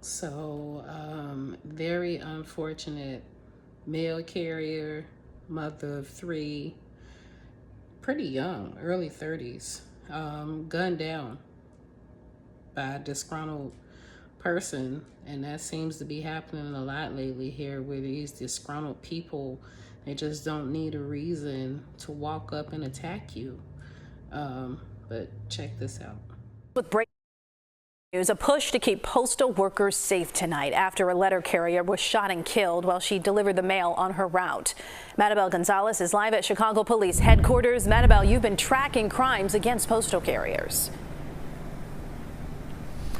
So, very unfortunate mail carrier, mother of three, pretty young, early 30s, gunned down by a disgruntled person. And that seems to be happening a lot lately here, where these disgruntled people, they just don't need a reason to walk up and attack you. But check this out. With breaking news, a push to keep postal workers safe tonight after a letter carrier was shot and killed while she delivered the mail on her route. Maribel Gonzalez is live at Chicago Police Headquarters. Maribel, you've been tracking crimes against postal carriers.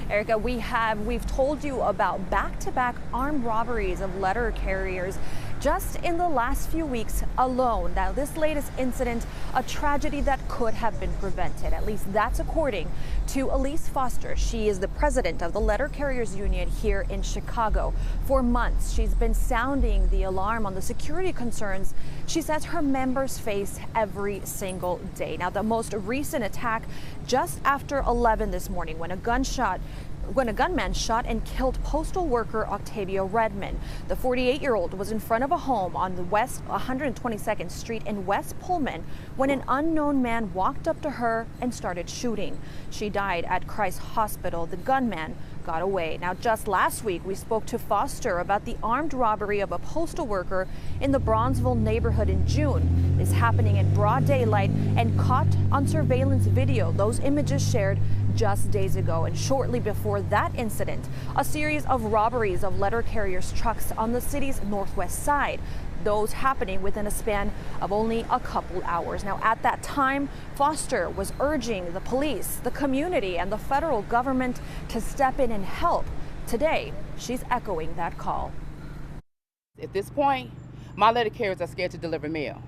Erica, we've told you about back-to-back armed robberies of letter carriers just in the last few weeks alone. Now, this latest incident, a tragedy that could have been prevented. At least that's according to Elise Foster. She is the president of the Letter Carriers Union here in Chicago. For months, she's been sounding the alarm on the security concerns she says her members face every single day. Now, the most recent attack just after 11 this morning when a gunman shot and killed postal worker Octavia Redmond. The 48-year-old was in front of a home on the West 122nd Street in West Pullman when an unknown man walked up to her and started shooting. She died at Christ Hospital. The gunman got away. Now, just last week, we spoke to Foster about the armed robbery of a postal worker in the Bronzeville neighborhood in June. It's happening in broad daylight and caught on surveillance video. Those images shared just days ago. And shortly before that incident, a series of robberies of letter carriers' trucks on the city's northwest side. Those happening within a span of only a couple hours. Now, at that time, Foster was urging the police, the community, and the federal government to step in and help. Today, she's echoing that call. At this point, my letter carriers are scared to deliver mail.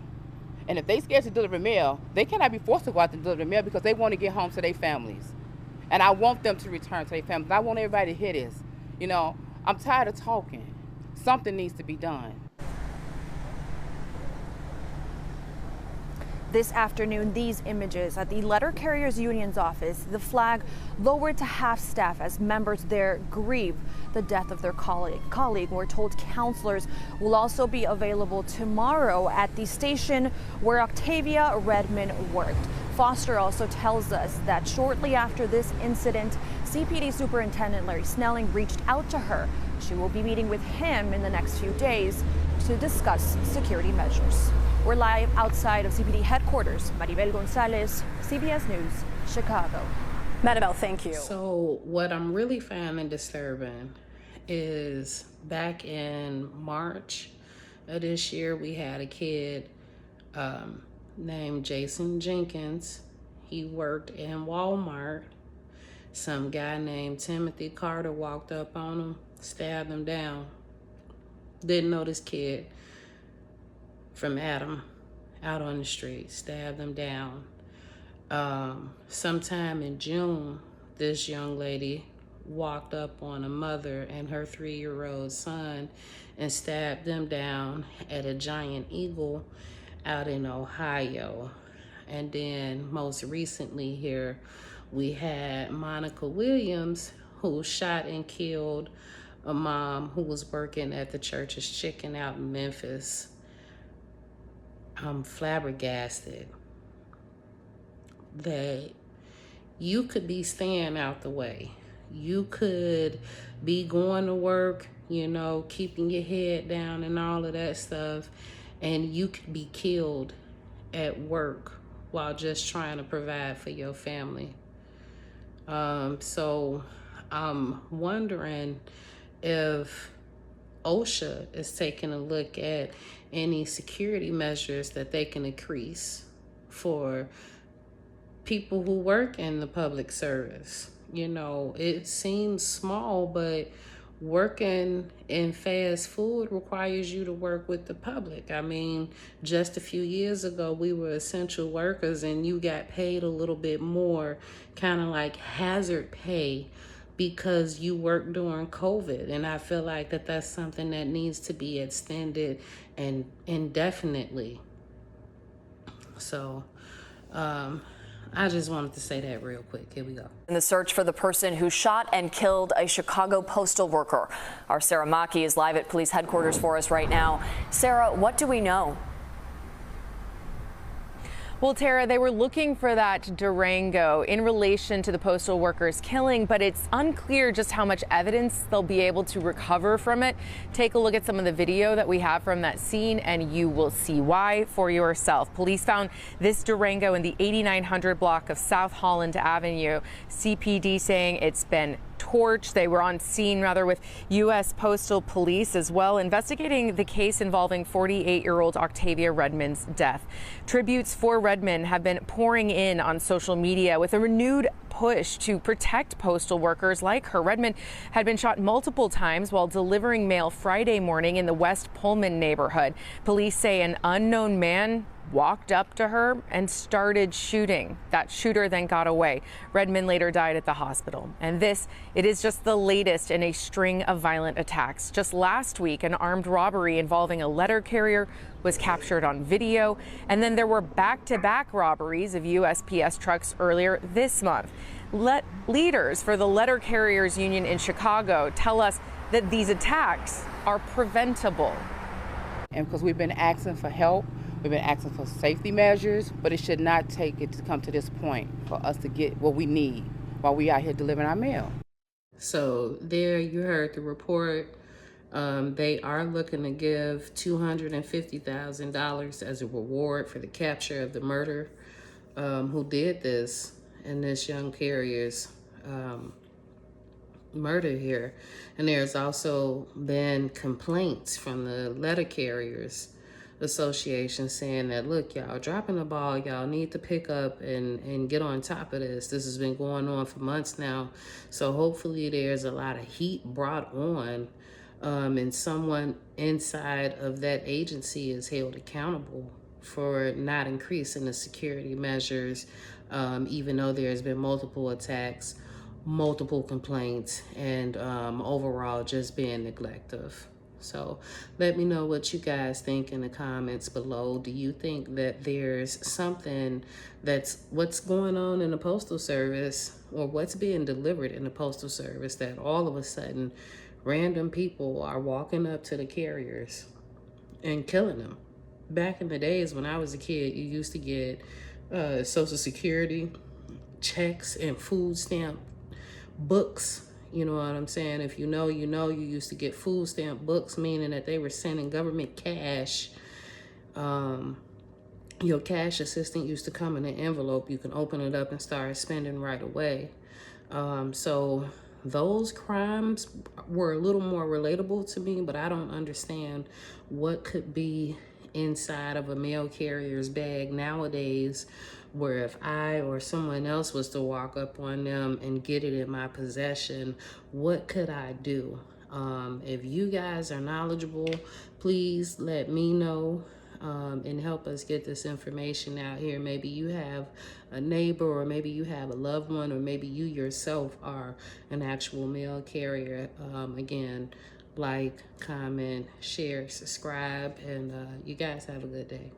And if they're scared to deliver mail, they cannot be forced to go out and deliver mail because they want to get home to their families. And I want them to return to their families. I want everybody to hear this. You know, I'm tired of talking. Something needs to be done. This afternoon, these images at the Letter Carriers Union's office, the flag lowered to half staff as members there grieve the death of their colleague. We're told counselors will also be available tomorrow at the station where Octavia Redmond worked. Foster also tells us that shortly after this incident, CPD Superintendent Larry Snelling reached out to her. She will be meeting with him in the next few days to discuss security measures. We're live outside of CPD headquarters. Maribel Gonzalez, CBS News, Chicago. Maribel, thank you. So what I'm really finding disturbing is back in March of this year, we had a kid named Jason Jenkins. He worked in Walmart. Some guy named Timothy Carter walked up on him, stabbed him down. Didn't know this kid from Adam, out on the street, stabbed him down. Sometime in June, this young lady walked up on a mother and her 3-year-old son and stabbed them down at a Giant Eagle out in Ohio. And then most recently here, we had Monica Williams, who shot and killed a mom who was working at the Church's Chicken out in Memphis. I'm flabbergasted that you could be staying out the way. You could be going to work, you know, keeping your head down and all of that stuff, and you could be killed at work while just trying to provide for your family. So I'm wondering if OSHA is taking a look at any security measures that they can increase for people who work in the public service. You know, it seems small, but working in fast food requires you to work with the public. I mean, just a few years ago, we were essential workers and you got paid a little bit more, kind of like hazard pay, because you worked during COVID. And I feel like that's something that needs to be extended and indefinitely. So I just wanted to say that real quick. Here we go. In the search for the person who shot and killed a Chicago postal worker. Our Sarah Maki is live at police headquarters for us right now. Sarah, what do we know? Well, Tara, they were looking for that Durango in relation to the postal worker's killing, but it's unclear just how much evidence they'll be able to recover from it. Take a look at some of the video that we have from that scene, and you will see why for yourself. Police found this Durango in the 8900 block of South Holland Avenue. CPD saying it's been torched. They were on scene with U.S. Postal Police as well, investigating the case involving 48-year-old Octavia Redmond's death. Tributes for Redmond have been pouring in on social media with a renewed push to protect postal workers like her. Redmond had been shot multiple times while delivering mail Friday morning in the West Pullman neighborhood. Police say an unknown man walked up to her and started shooting. That shooter then got away. Redmond later died at the hospital. And it is just the latest in a string of violent attacks. Just last week, an armed robbery involving a letter carrier was captured on video. And then there were back-to-back robberies of USPS trucks earlier this month. Leaders for the Letter Carriers Union in Chicago tell us that these attacks are preventable. And because we've been asking for help, we've been asking for safety measures, but it should not take it to come to this point for us to get what we need while we out here delivering our mail. So there you heard the report. They are looking to give $250,000 as a reward for the capture of the murder who did this in this young carrier's murder here. And there's also been complaints from the Letter Carriers Association saying that, look, y'all dropping the ball. Y'all need to pick up and get on top of this. This has been going on for months now. So hopefully there's a lot of heat brought on and someone inside of that agency is held accountable for not increasing the security measures, even though there's been multiple attacks, multiple complaints, and overall just being neglectful. So let me know what you guys think in the comments below. Do you think that there's something what's going on in the Postal Service, or what's being delivered in the Postal Service, that all of a sudden random people are walking up to the carriers and killing them? Back in the days when I was a kid, you used to get Social Security checks and food stamp books. You know what I'm saying? If you know, you know. You used to get food stamp books, meaning that they were sending government cash. Your cash assistant used to come in an envelope. You can open it up and start spending right away. So those crimes were a little more relatable to me, but I don't understand what could be inside of a mail carrier's bag nowadays, where if I or someone else was to walk up on them and get it in my possession, what could I do? If you guys are knowledgeable, please let me know and help us get this information out here. Maybe you have a neighbor, or maybe you have a loved one, or maybe you yourself are an actual mail carrier. Again, like, comment, share, subscribe, and you guys have a good day.